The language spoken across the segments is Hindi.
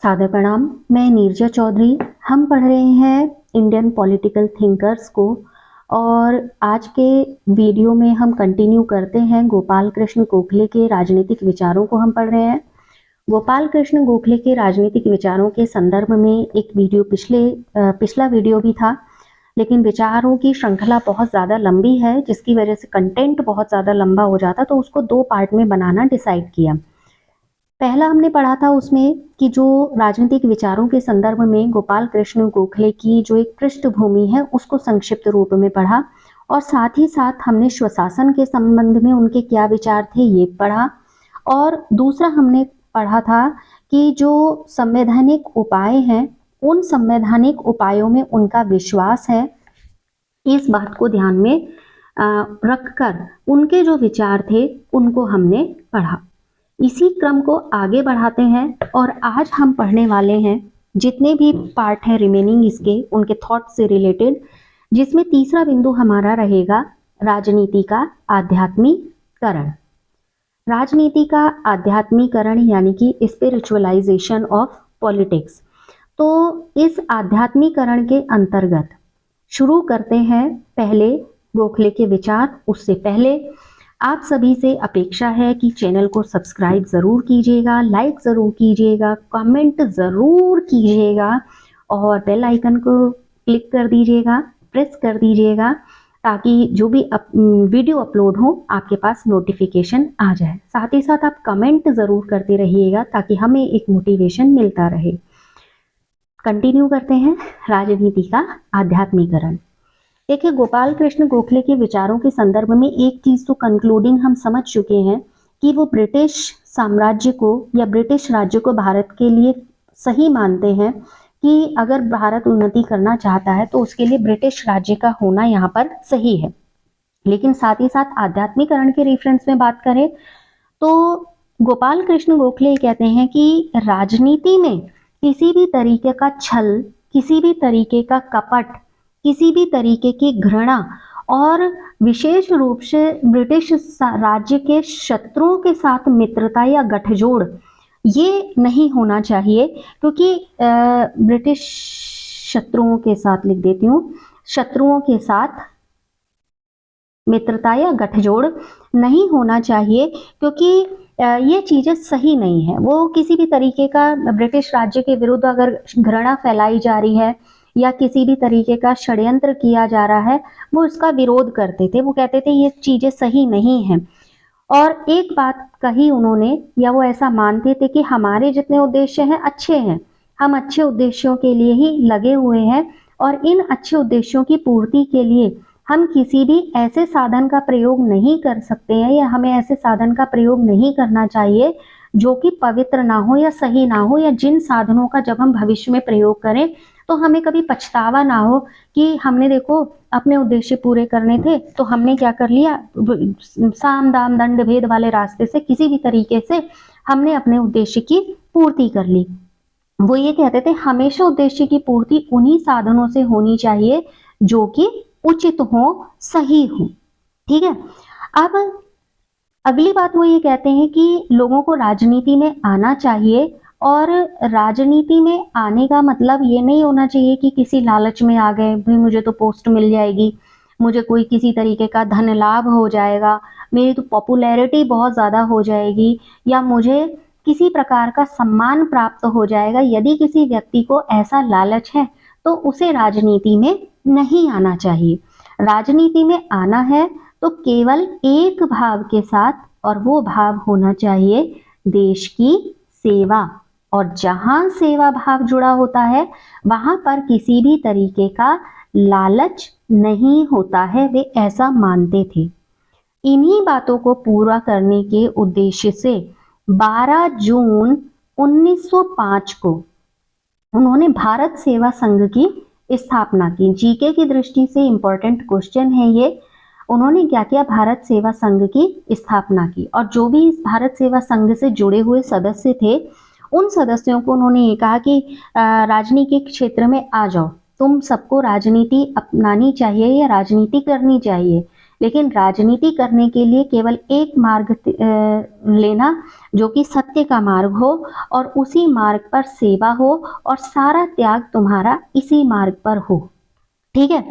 सादर प्रणाम। मैं नीरजा चौधरी। हम पढ़ रहे हैं इंडियन पॉलिटिकल थिंकर्स को और आज के वीडियो में हम कंटिन्यू करते हैं गोपाल कृष्ण गोखले के राजनीतिक विचारों को हम पढ़ रहे हैं। गोपाल कृष्ण गोखले के राजनीतिक विचारों के संदर्भ में एक वीडियो पिछला वीडियो भी था, लेकिन विचारों की श्रृंखला बहुत ज़्यादा लंबी है जिसकी वजह से कंटेंट बहुत ज़्यादा लंबा हो जाता, तो उसको 2 पार्ट में बनाना डिसाइड किया। पहला हमने पढ़ा था उसमें कि जो राजनीतिक विचारों के संदर्भ में गोपाल कृष्ण गोखले की जो एक पृष्ठभूमि है उसको संक्षिप्त रूप में पढ़ा, और साथ ही साथ हमने स्वशासन के संबंध में उनके क्या विचार थे ये पढ़ा। और दूसरा हमने पढ़ा था कि जो संवैधानिक उपाय हैं उन संवैधानिक उपायों में उनका विश्वास है, इस बात को ध्यान में रखकर उनके जो विचार थे उनको हमने पढ़ा। इसी क्रम को आगे बढ़ाते हैं और आज हम पढ़ने वाले हैं जितने भी पार्ट हैं रिमेनिंग इसके उनके थॉट से रिलेटेड, जिसमें तीसरा बिंदु हमारा रहेगा राजनीति का आध्यात्मिकरण। राजनीति का आध्यात्मिकरण यानी कि स्पिरिचुअलाइजेशन ऑफ पॉलिटिक्स। तो इस आध्यात्मिकरण के अंतर्गत शुरू करते हैं पहले गोखले के विचार। उससे पहले आप सभी से अपेक्षा है कि चैनल को सब्सक्राइब ज़रूर कीजिएगा, लाइक ज़रूर कीजिएगा, कमेंट ज़रूर कीजिएगा और बेल आइकन को क्लिक कर दीजिएगा, प्रेस कर दीजिएगा, ताकि जो भी वीडियो अपलोड हो आपके पास नोटिफिकेशन आ जाए। साथ ही साथ आप कमेंट ज़रूर करते रहिएगा ताकि हमें एक मोटिवेशन मिलता रहे। कंटिन्यू करते हैं राजनीति का आध्यात्मिकरण। देखिए, गोपाल कृष्ण गोखले के विचारों के संदर्भ में एक चीज तो कंक्लूडिंग हम समझ चुके हैं कि वो ब्रिटिश साम्राज्य को या ब्रिटिश राज्य को भारत के लिए सही मानते हैं कि अगर भारत उन्नति करना चाहता है तो उसके लिए ब्रिटिश राज्य का होना यहाँ पर सही है। लेकिन साथ ही साथ आध्यात्मिकरण के रेफरेंस में बात करें तो गोपाल कृष्ण गोखले कहते हैं कि राजनीति में किसी भी तरीके का छल, किसी भी तरीके का कपट, किसी भी तरीके की घृणा और विशेष रूप से ब्रिटिश राज्य के शत्रुओं के साथ मित्रता या गठजोड़ ये नहीं होना चाहिए, क्योंकि ब्रिटिश शत्रुओं के साथ लिख देती हूँ, शत्रुओं के साथ मित्रता या गठजोड़ नहीं होना चाहिए, क्योंकि ये चीज़ें सही नहीं है। वो किसी भी तरीके का ब्रिटिश राज्य के विरुद्ध अगर घृणा फैलाई जा रही है या किसी भी तरीके का षड्यंत्र किया जा रहा है, वो उसका विरोध करते थे। वो कहते थे ये चीज़ें सही नहीं हैं। और एक बात कही उन्होंने, या वो ऐसा मानते थे कि हमारे जितने उद्देश्य हैं अच्छे हैं, हम अच्छे उद्देश्यों के लिए ही लगे हुए हैं और इन अच्छे उद्देश्यों की पूर्ति के लिए हम किसी भी ऐसे साधन का प्रयोग नहीं कर सकते हैं या हमें ऐसे साधन का प्रयोग नहीं करना चाहिए जो कि पवित्र ना हो या सही ना हो, या जिन साधनों का जब हम भविष्य में प्रयोग करें तो हमें कभी पछतावा ना हो कि हमने देखो अपने उद्देश्य पूरे करने थे तो हमने क्या कर लिया, साम दाम दंड भेद वाले रास्ते से किसी भी तरीके से हमने अपने उद्देश्य की पूर्ति कर ली। वो ये कहते थे हमेशा उद्देश्य की पूर्ति उन्हीं साधनों से होनी चाहिए जो कि उचित हो, सही हो। ठीक है। अब अगली बात वो ये कहते हैं कि लोगों को राजनीति में आना चाहिए, और राजनीति में आने का मतलब ये नहीं होना चाहिए कि किसी लालच में आ गए, भाई मुझे तो पोस्ट मिल जाएगी, मुझे कोई किसी तरीके का धन लाभ हो जाएगा, मेरी तो पॉपुलैरिटी बहुत ज़्यादा हो जाएगी, या मुझे किसी प्रकार का सम्मान प्राप्त हो जाएगा। यदि किसी व्यक्ति को ऐसा लालच है तो उसे राजनीति में नहीं आना चाहिए। राजनीति में आना है तो केवल एक भाव के साथ, और वो भाव होना चाहिए देश की सेवा। और जहां सेवा भाव जुड़ा होता है वहां पर किसी भी तरीके का लालच नहीं होता है, वे ऐसा मानते थे। इन्हीं बातों को पूरा करने के उद्देश्य से 12 जून 1905 को उन्होंने भारत सेवा संघ की स्थापना की। जीके की दृष्टि से इंपॉर्टेंट क्वेश्चन है ये। उन्होंने क्या किया, भारत सेवा संघ की स्थापना की, और जो भी इस भारत सेवा संघ से जुड़े हुए सदस्य थे उन सदस्यों को उन्होंने ये कहा कि राजनीति के क्षेत्र में आ जाओ, तुम सबको राजनीति अपनानी चाहिए या राजनीति करनी चाहिए। लेकिन राजनीति करने के लिए केवल एक मार्ग लेना जो कि सत्य का मार्ग हो, और उसी मार्ग पर सेवा हो, और सारा त्याग तुम्हारा इसी मार्ग पर हो। ठीक है,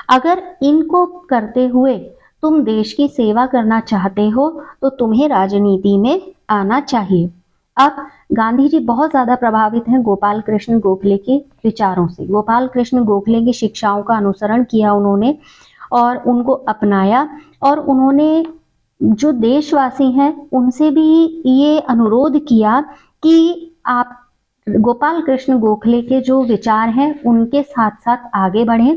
अगर इनको करते हुए तुम देश की सेवा करना चाहते हो तो तुम्हें राजनीति में आना चाहिए। अब गांधी जी बहुत ज्यादा प्रभावित हैं गोपाल कृष्ण गोखले के विचारों से। गोपाल कृष्ण गोखले की शिक्षाओं का अनुसरण किया उन्होंने और उनको अपनाया, और उन्होंने जो देशवासी हैं उनसे भी ये अनुरोध किया कि आप गोपाल कृष्ण गोखले के जो विचार हैं उनके साथ साथ आगे बढ़ें।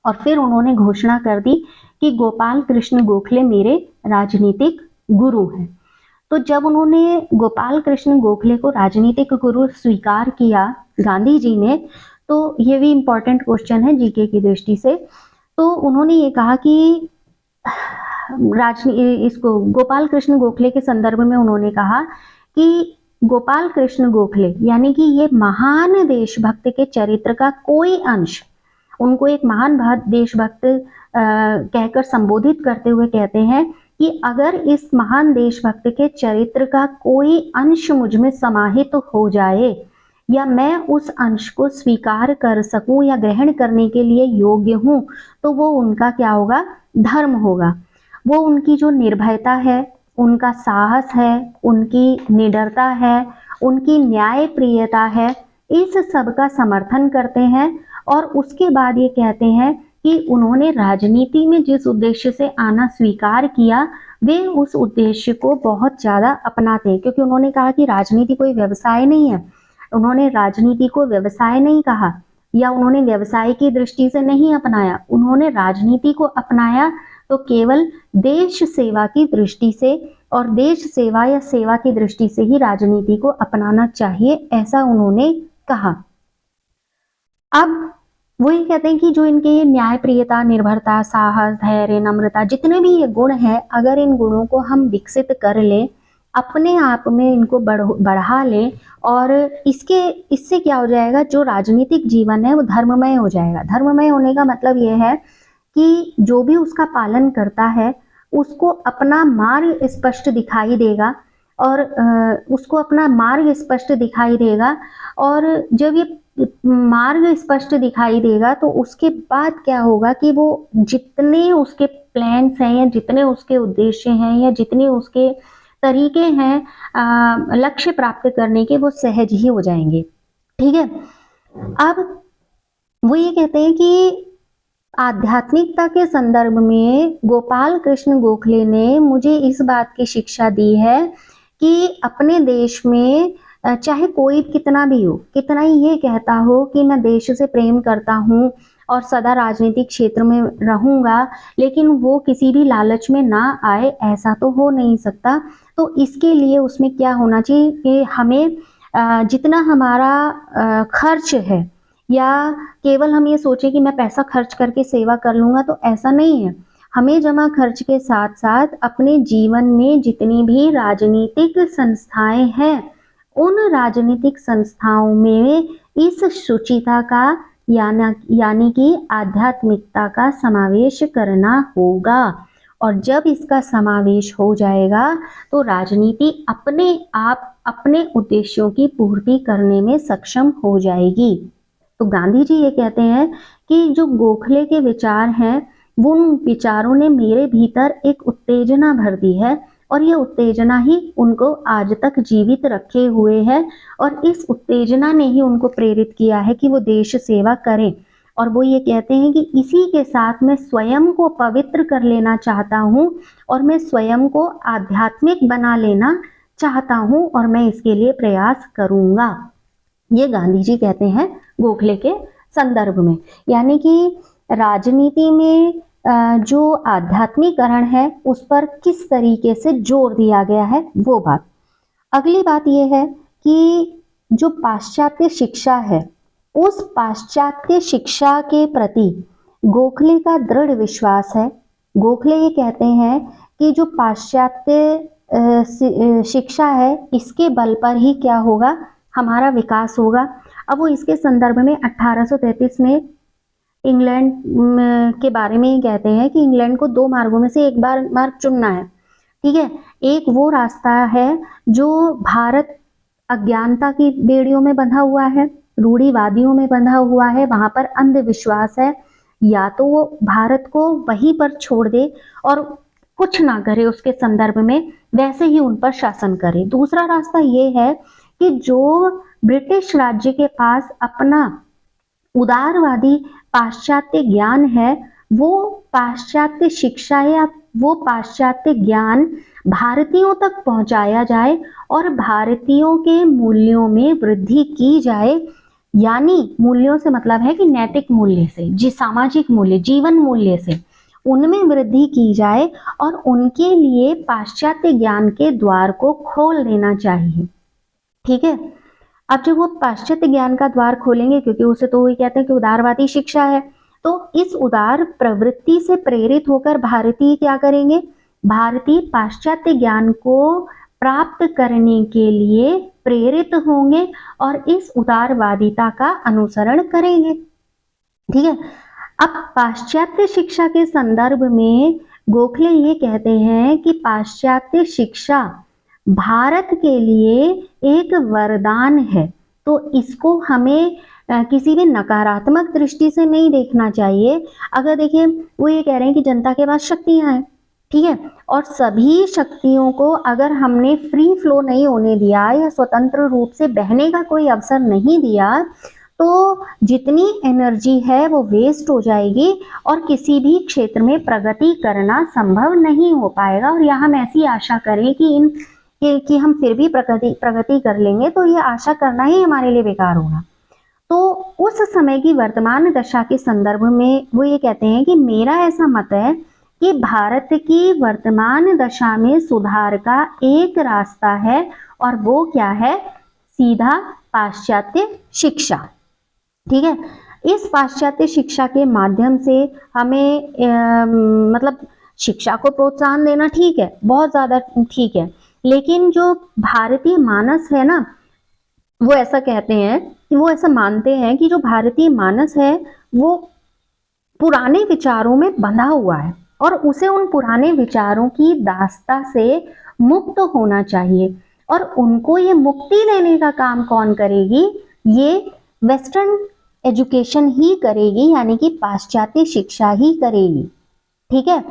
और फिर उन्होंने घोषणा कर दी कि गोपाल कृष्ण गोखले मेरे राजनीतिक गुरु हैं। तो जब उन्होंने गोपाल कृष्ण गोखले को राजनीतिक गुरु स्वीकार किया गांधी जी ने, तो ये भी इम्पोर्टेंट क्वेश्चन है जीके की दृष्टि से, तो उन्होंने ये कहा कि इसको गोपाल कृष्ण गोखले के संदर्भ में उन्होंने कहा कि गोपाल कृष्ण गोखले यानी कि ये महान देशभक्त के चरित्र का कोई अंश, उनको एक महान देशभक्त कहकर संबोधित करते हुए कहते हैं कि अगर इस महान देशभक्त के चरित्र का कोई अंश मुझ में समाहित हो जाए या मैं उस अंश को स्वीकार कर सकूं या ग्रहण करने के लिए योग्य हूं, तो वो उनका क्या होगा, धर्म होगा। वो उनकी जो निर्भयता है, उनका साहस है, उनकी निडरता है, उनकी न्यायप्रियता है, इस सब का समर्थन करते हैं। और उसके बाद ये कहते हैं कि उन्होंने राजनीति में जिस उद्देश्य से आना स्वीकार किया वे उस उद्देश्य को बहुत ज्यादा अपनाते हैं, क्योंकि उन्होंने कहा कि राजनीति कोई व्यवसाय नहीं है। उन्होंने राजनीति को व्यवसाय नहीं कहा या उन्होंने व्यवसाय की दृष्टि से नहीं अपनाया, उन्होंने राजनीति को अपनाया तो केवल देश सेवा की दृष्टि से, और देश सेवा या सेवा की दृष्टि से ही राजनीति को अपनाना चाहिए, ऐसा उन्होंने कहा। अब वो ये कहते हैं कि जो इनके ये न्यायप्रियता, निर्भरता, साहस, धैर्य, नम्रता, जितने भी ये गुण हैं, अगर इन गुणों को हम विकसित कर ले, अपने आप में इनको बढ़ा ले, और इससे क्या हो जाएगा, जो राजनीतिक जीवन है वो धर्ममय हो जाएगा। धर्ममय होने का मतलब ये है कि जो भी उसका पालन करता है उसको अपना मार्ग स्पष्ट दिखाई देगा, और उसको अपना मार्ग स्पष्ट दिखाई देगा। और जब ये मार्ग स्पष्ट दिखाई देगा तो उसके बाद क्या होगा कि वो जितने उसके प्लान्स हैं या जितने उसके उद्देश्य हैं या जितने उसके तरीके हैं लक्ष्य प्राप्त करने के, वो सहज ही हो जाएंगे। ठीक है, अब वो ये कहते हैं कि आध्यात्मिकता के संदर्भ में गोपाल कृष्ण गोखले ने मुझे इस बात की शिक्षा दी है कि अपने देश में चाहे कोई कितना भी हो, कितना ही ये कहता हो कि मैं देश से प्रेम करता हूँ और सदा राजनीतिक क्षेत्र में रहूंगा, लेकिन वो किसी भी लालच में ना आए, ऐसा तो हो नहीं सकता। तो इसके लिए उसमें क्या होना चाहिए कि हमें जितना हमारा खर्च है, या केवल हम ये सोचें कि मैं पैसा खर्च करके सेवा कर लूंगा, तो ऐसा नहीं है। हमें जमा खर्च के साथ साथ अपने जीवन में जितनी भी राजनीतिक संस्थाएं हैं उन राजनीतिक संस्थाओं में इस शुचिता का यानी कि आध्यात्मिकता का समावेश करना होगा। और जब इसका समावेश हो जाएगा तो राजनीति अपने आप अपने उद्देश्यों की पूर्ति करने में सक्षम हो जाएगी। तो गांधी जी ये कहते हैं कि जो गोखले के विचार हैं, वो उन विचारों ने मेरे भीतर एक उत्तेजना भर दी है, और ये उत्तेजना ही उनको आज तक जीवित रखे हुए है, और इस उत्तेजना ने ही उनको प्रेरित किया है कि वो देश सेवा करें। और वो ये कहते हैं कि इसी के साथ मैं स्वयं को पवित्र कर लेना चाहता हूँ, और मैं स्वयं को आध्यात्मिक बना लेना चाहता हूँ, और मैं इसके लिए प्रयास करूँगा। ये गांधी जी कहते हैं गोखले के संदर्भ में। यानी कि राजनीति में जो आध्यात्मिकरण है उस पर किस तरीके से जोर दिया गया है, वो बात। अगली बात यह है कि जो पाश्चात्य शिक्षा है, उस पाश्चात्य शिक्षा के प्रति गोखले का दृढ़ विश्वास है। गोखले ये कहते हैं कि जो पाश्चात्य शिक्षा है, इसके बल पर ही क्या होगा, हमारा विकास होगा। अब वो इसके संदर्भ में 1833 में इंग्लैंड के बारे में ही कहते हैं कि इंग्लैंड को दो मार्गों में से एक मार्ग चुनना है। ठीक है, एक वो रास्ता है जो भारत अज्ञानता की बेड़ियों में बंधा हुआ है, रूढ़िवादियों में बंधा हुआ है, वहां पर अंधविश्वास है। या तो वो भारत को वहीं पर छोड़ दे और कुछ ना करे उसके संदर्भ में, वैसे ही उन पर शासन करे। दूसरा रास्ता ये है कि जो ब्रिटिश राज्य के पास अपना उदारवादी पाश्चात्य ज्ञान है, वो पाश्चात्य शिक्षा या वो पाश्चात्य ज्ञान भारतीयों तक पहुंचाया जाए और भारतीयों के मूल्यों में वृद्धि की जाए। यानी मूल्यों से मतलब है कि नैतिक मूल्य से, जी सामाजिक मूल्य, जीवन मूल्य से उनमें वृद्धि की जाए और उनके लिए पाश्चात्य ज्ञान के द्वार को खोल देना चाहिए। ठीक है, अब जब वो पाश्चात्य ज्ञान का द्वार खोलेंगे, क्योंकि उसे तो वही कहते हैं कि उदारवादी शिक्षा है, तो इस उदार प्रवृत्ति से प्रेरित होकर भारतीय क्या करेंगे, भारतीय पाश्चात्य ज्ञान को प्राप्त करने के लिए प्रेरित होंगे और इस उदारवादिता का अनुसरण करेंगे। ठीक है, अब पाश्चात्य शिक्षा के संदर्भ में गोखले ये कहते हैं कि पाश्चात्य शिक्षा भारत के लिए एक वरदान है, तो इसको हमें किसी भी नकारात्मक दृष्टि से नहीं देखना चाहिए। अगर देखिए, वो ये कह रहे हैं कि जनता के पास शक्तियां हैं, ठीक है, और सभी शक्तियों को अगर हमने फ्री फ्लो नहीं होने दिया या स्वतंत्र रूप से बहने का कोई अवसर नहीं दिया, तो जितनी एनर्जी है वो वेस्ट हो जाएगी और किसी भी क्षेत्र में प्रगति करना संभव नहीं हो पाएगा। और यहाँ हम ऐसी आशा करें कि हम फिर भी प्रगति कर लेंगे, तो ये आशा करना ही हमारे लिए बेकार होगा। तो उस समय की वर्तमान दशा के संदर्भ में वो ये कहते हैं कि मेरा ऐसा मत है कि भारत की वर्तमान दशा में सुधार का एक रास्ता है, और वो क्या है, सीधा पाश्चात्य शिक्षा। ठीक है, इस पाश्चात्य शिक्षा के माध्यम से हमें मतलब शिक्षा को प्रोत्साहन देना ठीक है, बहुत ज्यादा ठीक है, लेकिन जो भारतीय मानस है ना, वो ऐसा कहते हैं कि वो ऐसा मानते हैं कि जो भारतीय मानस है वो पुराने विचारों में बंधा हुआ है और उसे उन पुराने विचारों की दास्ता से मुक्त होना चाहिए। और उनको ये मुक्ति देने का काम कौन करेगी, ये वेस्टर्न एजुकेशन ही करेगी, यानी कि पाश्चात्य शिक्षा ही करेगी। ठीक है,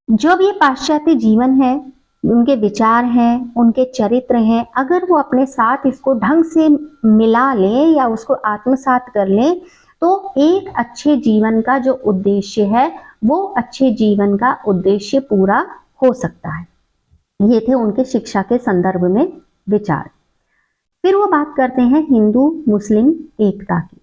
जब ये पाश्चात्य जीवन है, उनके विचार हैं, उनके चरित्र हैं, अगर वो अपने साथ इसको ढंग से मिला ले या उसको आत्मसात कर ले, तो एक अच्छे जीवन का जो उद्देश्य है वो अच्छे जीवन का उद्देश्य पूरा हो सकता है। ये थे उनके शिक्षा के संदर्भ में विचार। फिर वो बात करते हैं हिंदू मुस्लिम एकता की।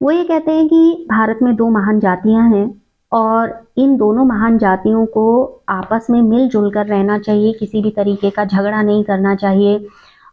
वो ये कहते हैं कि भारत में दो महान जातियां हैं और इन दोनों महान जातियों को आपस में मिलजुल कर रहना चाहिए, किसी भी तरीके का झगड़ा नहीं करना चाहिए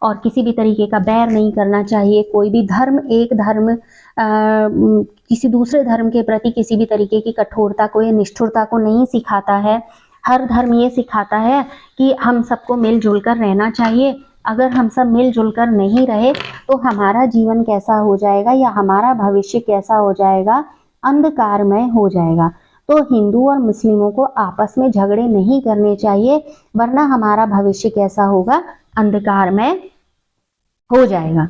और किसी भी तरीके का बैर नहीं करना चाहिए। कोई भी धर्म, एक धर्म किसी दूसरे धर्म के प्रति किसी भी तरीके की कठोरता को या निष्ठुरता को नहीं सिखाता है। हर धर्म ये सिखाता है कि हम सबको मिलजुल कर रहना चाहिए। अगर हम सब मिलजुल कर नहीं रहे तो हमारा जीवन कैसा हो जाएगा या हमारा भविष्य कैसा हो जाएगा, अंधकारमय हो जाएगा। तो हिंदू और मुस्लिमों को आपस में झगड़े नहीं करने चाहिए, वरना हमारा भविष्य कैसा होगा, अंधकारमय हो जाएगा।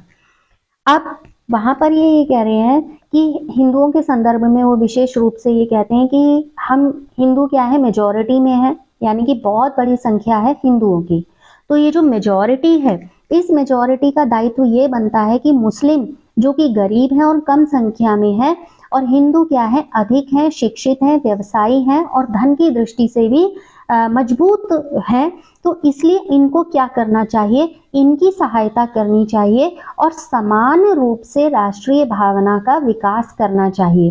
अब वहां पर ये कह रहे हैं कि हिंदुओं के संदर्भ में वो विशेष रूप से ये कहते हैं कि हम हिंदू क्या है, मेजॉरिटी में है, यानी कि बहुत बड़ी संख्या है हिंदुओं की। तो ये जो मेजॉरिटी है, इस मेजॉरिटी का दायित्व ये बनता है कि मुस्लिम जो कि गरीब है और कम संख्या में है, और हिंदू क्या है, अधिक हैं, शिक्षित हैं, व्यवसायी हैं और धन की दृष्टि से भी मजबूत हैं। तो इसलिए इनको क्या करना चाहिए, इनकी सहायता करनी चाहिए और समान रूप से राष्ट्रीय भावना का विकास करना चाहिए।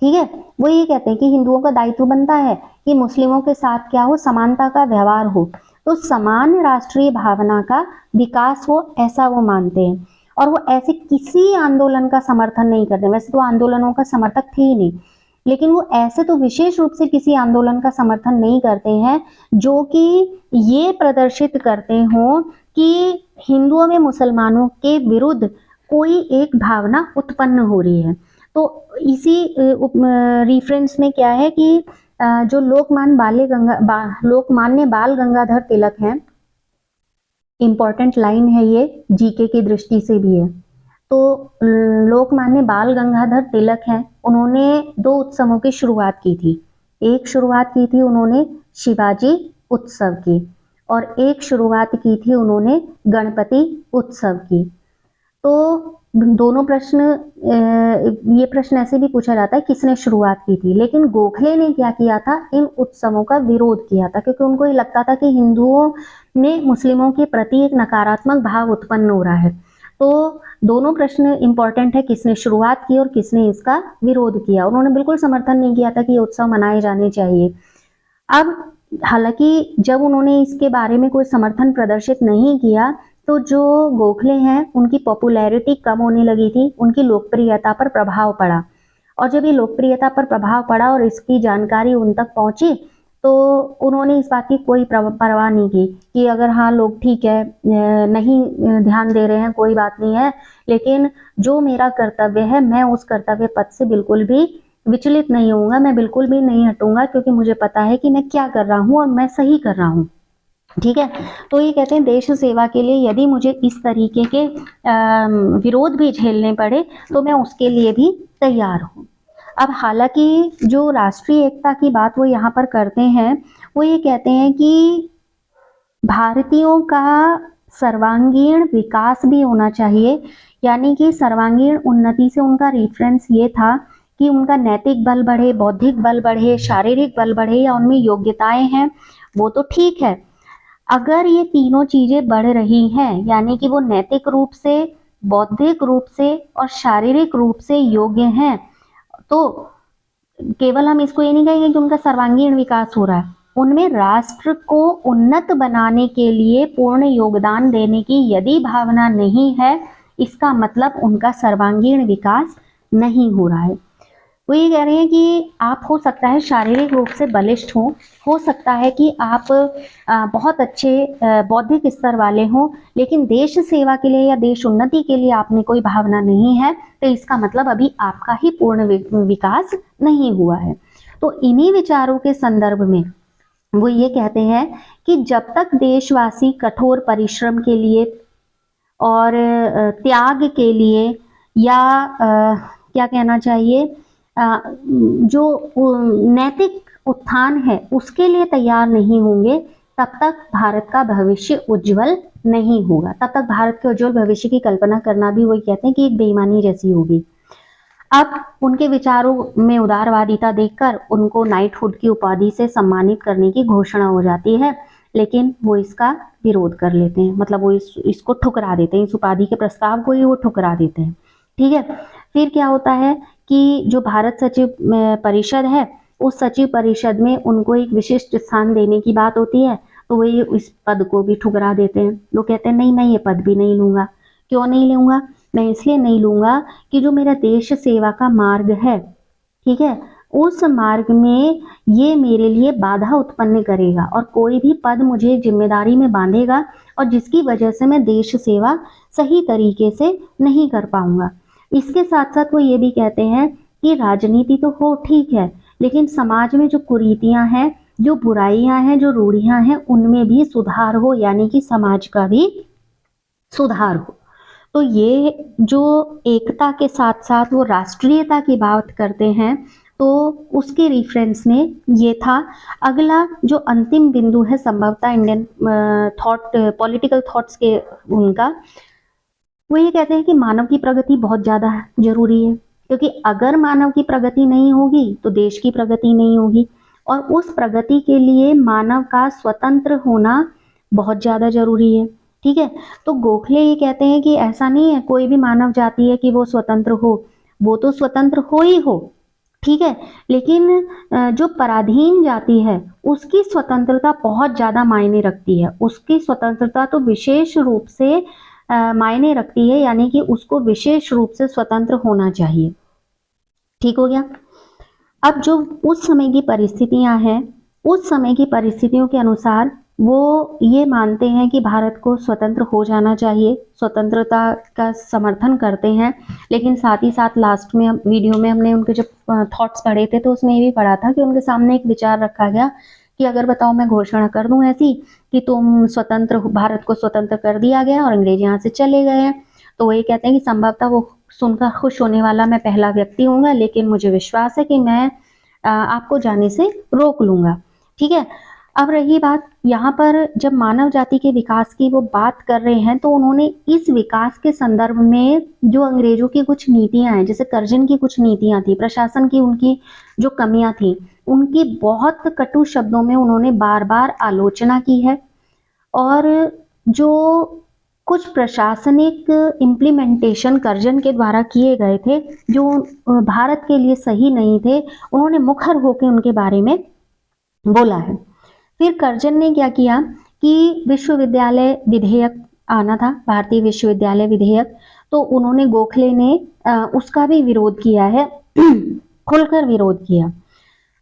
ठीक है, वो ये कहते हैं कि हिंदुओं का दायित्व बनता है कि मुस्लिमों के साथ क्या हो, समानता का व्यवहार हो, तो समान राष्ट्रीय भावना का विकास हो, ऐसा वो मानते हैं। और वो ऐसे किसी आंदोलन का समर्थन नहीं करते, वैसे तो आंदोलनों का समर्थक थे ही नहीं, लेकिन वो ऐसे तो विशेष रूप से किसी आंदोलन का समर्थन नहीं करते हैं जो कि ये प्रदर्शित करते हों कि हिंदुओं में मुसलमानों के विरुद्ध कोई एक भावना उत्पन्न हो रही है। तो इसी रिफरेंस में क्या है कि जो लोकमान्य बाल गंगाधर तिलक हैं, इंपॉर्टेंट लाइन है ये, जीके की दृष्टि से भी है। तो लोकमान्य बाल गंगाधर तिलक हैं, उन्होंने 2 उत्सवों की शुरुआत की थी। एक शुरुआत की थी उन्होंने शिवाजी उत्सव की, और एक शुरुआत की थी उन्होंने गणपति उत्सव की। तो दोनों प्रश्न, ये प्रश्न ऐसे भी पूछा जाता है किसने शुरुआत की थी, लेकिन गोखले ने क्या किया था, इन उत्सवों का विरोध किया था, क्योंकि उनको ये लगता था कि हिंदुओं में मुस्लिमों के प्रति एक नकारात्मक भाव उत्पन्न हो रहा है। तो दोनों प्रश्न इंपॉर्टेंट है, किसने शुरुआत की और किसने इसका विरोध किया। उन्होंने बिल्कुल समर्थन नहीं किया था कि ये उत्सव मनाए जाने चाहिए। अब हालांकि जब उन्होंने इसके बारे में कोई समर्थन प्रदर्शित नहीं किया, तो जो गोखले हैं उनकी पॉपुलैरिटी कम होने लगी थी, उनकी लोकप्रियता पर प्रभाव पड़ा। और जब ये लोकप्रियता पर प्रभाव पड़ा और इसकी जानकारी उन तक पहुंची, तो उन्होंने इस बात की कोई परवाह नहीं की कि अगर हाँ लोग ठीक है नहीं ध्यान दे रहे हैं, कोई बात नहीं है, लेकिन जो मेरा कर्तव्य है मैं उस कर्तव्य पथ से बिल्कुल भी विचलित नहीं होऊंगा, मैं बिल्कुल भी नहीं हटूंगा, क्योंकि मुझे पता है कि मैं क्या कर रहा हूँ और मैं सही कर रहा हूँ। ठीक है, तो ये कहते हैं देश सेवा के लिए यदि मुझे इस तरीके के विरोध भी झेलने पड़े तो मैं उसके लिए भी तैयार हूँ। अब हालांकि जो राष्ट्रीय एकता की बात वो यहाँ पर करते हैं, वो ये कहते हैं कि भारतीयों का सर्वांगीण विकास भी होना चाहिए, यानी कि सर्वांगीण उन्नति से उनका रेफरेंस ये था कि उनका नैतिक बल बढ़े, बौद्धिक बल बढ़े, शारीरिक बल बढ़े, या उनमें योग्यताएं हैं वो तो ठीक है। अगर ये तीनों चीजें बढ़ रही हैं, यानी कि वो नैतिक रूप से, बौद्धिक रूप से और शारीरिक रूप से योग्य हैं, तो केवल हम इसको ये नहीं कहेंगे कि उनका सर्वांगीण विकास हो रहा है, उनमें राष्ट्र को उन्नत बनाने के लिए पूर्ण योगदान देने की यदि भावना नहीं है, इसका मतलब उनका सर्वांगीण विकास नहीं हो रहा है। वो ये कह रहे हैं कि आप हो सकता है शारीरिक रूप से बलिष्ठ हो सकता है कि आप बहुत अच्छे बौद्धिक स्तर वाले हों, लेकिन देश सेवा के लिए या देश उन्नति के लिए आप में कोई भावना नहीं है, तो इसका मतलब अभी आपका ही पूर्ण विकास नहीं हुआ है। तो इन्हीं विचारों के संदर्भ में वो ये कहते हैं कि जब तक देशवासी कठोर परिश्रम के लिए और त्याग के लिए, या क्या कहना चाहिए, जो नैतिक उत्थान है उसके लिए तैयार नहीं होंगे, तब तक भारत का भविष्य उज्जवल नहीं होगा। तब तक भारत के उज्जवल भविष्य की कल्पना करना भी वही कहते हैं कि एक बेईमानी जैसी होगी। अब उनके विचारों में उदारवादिता देखकर उनको नाइटहुड की उपाधि से सम्मानित करने की घोषणा हो जाती है, लेकिन वो इसका विरोध कर लेते हैं, मतलब वो इसको ठुकरा देते हैं, इस उपाधि के प्रस्ताव को ही वो ठुकरा देते हैं। ठीक है, फिर क्या होता है कि जो भारत सचिव परिषद है, उस सचिव परिषद में उनको एक विशिष्ट स्थान देने की बात होती है, तो वो इस पद को भी ठुकरा देते हैं। लोग कहते हैं नहीं मैं ये पद भी नहीं लूंगा। क्यों नहीं लूंगा? मैं इसलिए नहीं लूंगा कि जो मेरा देश सेवा का मार्ग है, ठीक है, उस मार्ग में ये मेरे लिए बाधा उत्पन्न करेगा, और कोई भी पद मुझे जिम्मेदारी में बांधेगा और जिसकी वजह से मैं देश सेवा सही तरीके से नहीं कर पाऊंगा। इसके साथ साथ वो ये भी कहते हैं कि राजनीति तो हो ठीक है, लेकिन समाज में जो कुरीतियां हैं, जो बुराइयां हैं, जो रूढ़ियां हैं, उनमें भी सुधार हो, यानी कि समाज का भी सुधार हो। तो ये जो एकता के साथ साथ वो राष्ट्रीयता की बात करते हैं, तो उसके रेफरेंस में ये था। अगला जो अंतिम बिंदु है संभवतः इंडियन पॉलिटिकल थॉट्स के उनका, वो ये कहते हैं कि मानव की प्रगति बहुत ज़्यादा जरूरी है, क्योंकि अगर मानव की प्रगति नहीं होगी तो देश की प्रगति नहीं होगी, और उस प्रगति के लिए मानव का स्वतंत्र होना बहुत ज़्यादा जरूरी है। ठीक है, तो गोखले ये कहते हैं कि ऐसा नहीं है कोई भी मानव जाति है कि वो स्वतंत्र हो, वो तो स्वतंत्र हो ही हो, ठीक है, लेकिन जो पराधीन जाति है उसकी स्वतंत्रता बहुत ज़्यादा मायने रखती है। उसकी स्वतंत्रता तो विशेष रूप से मायने रखती है, यानी कि उसको विशेष रूप से स्वतंत्र होना चाहिए। ठीक हो गया। अब जो उस समय की परिस्थितियां हैं, उस समय की परिस्थितियों के अनुसार वो ये मानते हैं कि भारत को स्वतंत्र हो जाना चाहिए, स्वतंत्रता का समर्थन करते हैं। लेकिन साथ ही साथ लास्ट में वीडियो में हमने उनके जब थॉट्स पढ़े थे तो उसमें ये भी पढ़ा था कि उनके सामने एक विचार रखा गया कि अगर बताओ मैं घोषणा कर दूं ऐसी कि तुम स्वतंत्र, भारत को स्वतंत्र कर दिया गया और अंग्रेज यहाँ से चले गए हैं, तो वो ये कहते हैं कि संभवतः वो सुनकर खुश होने वाला मैं पहला व्यक्ति हूँगा, लेकिन मुझे विश्वास है कि मैं आपको जाने से रोक लूंगा। ठीक है। अब रही बात यहाँ पर, जब मानव जाति के विकास की वो बात कर रहे हैं तो उन्होंने इस विकास के संदर्भ में जो अंग्रेजों की कुछ नीतियां हैं, जैसे कर्जन की कुछ नीतियां थी, प्रशासन की उनकी जो कमियां थी, उनकी बहुत कटु शब्दों में उन्होंने बार बार आलोचना की है। और जो कुछ प्रशासनिक इम्प्लीमेंटेशन कर्जन के द्वारा किए गए थे जो भारत के लिए सही नहीं थे, उन्होंने मुखर होकर उनके बारे में बोला है। फिर कर्जन ने क्या किया कि विश्वविद्यालय विधेयक आना था, भारतीय विश्वविद्यालय विधेयक, तो उन्होंने, गोखले ने उसका भी विरोध किया है, खुलकर विरोध किया।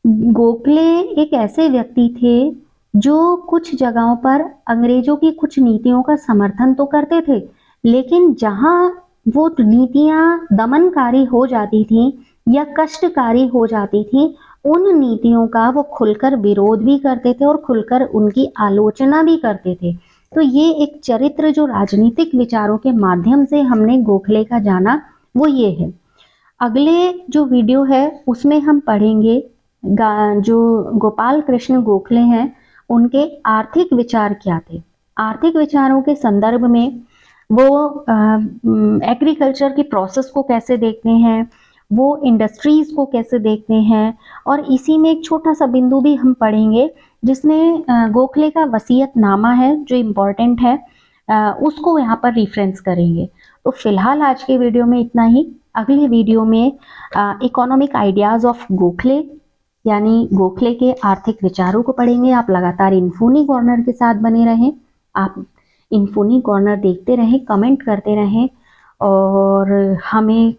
गोखले एक ऐसे व्यक्ति थे जो कुछ जगहों पर अंग्रेजों की कुछ नीतियों का समर्थन तो करते थे, लेकिन जहां वो नीतियां दमनकारी हो जाती थी या कष्टकारी हो जाती थी, उन नीतियों का वो खुलकर विरोध भी करते थे और खुलकर उनकी आलोचना भी करते थे। तो ये एक चरित्र जो राजनीतिक विचारों के माध्यम से हमने गोखले का जाना, वो ये है। अगले जो वीडियो है उसमें हम पढ़ेंगे जो गोपाल कृष्ण गोखले हैं उनके आर्थिक विचार क्या थे। आर्थिक विचारों के संदर्भ में वो एग्रीकल्चर की प्रोसेस को कैसे देखते हैं, वो इंडस्ट्रीज को कैसे देखते हैं, और इसी में एक छोटा सा बिंदु भी हम पढ़ेंगे जिसमें गोखले का वसीयतनामा है जो इम्पोर्टेंट है, उसको यहाँ पर रिफरेंस करेंगे। तो फिलहाल आज के वीडियो में इतना ही। अगले वीडियो में इकोनॉमिक आइडियाज ऑफ गोखले यानी गोखले के आर्थिक विचारों को पढ़ेंगे। आप लगातार इन्फोनी कॉर्नर के साथ बने रहें, आप इन्फोनी कॉर्नर देखते रहें, कमेंट करते रहें और हमें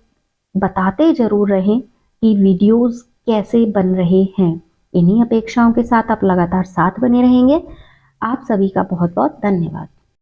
बताते जरूर रहें कि वीडियोस कैसे बन रहे हैं। इन्हीं अपेक्षाओं के साथ आप लगातार साथ बने रहेंगे। आप सभी का बहुत बहुत धन्यवाद।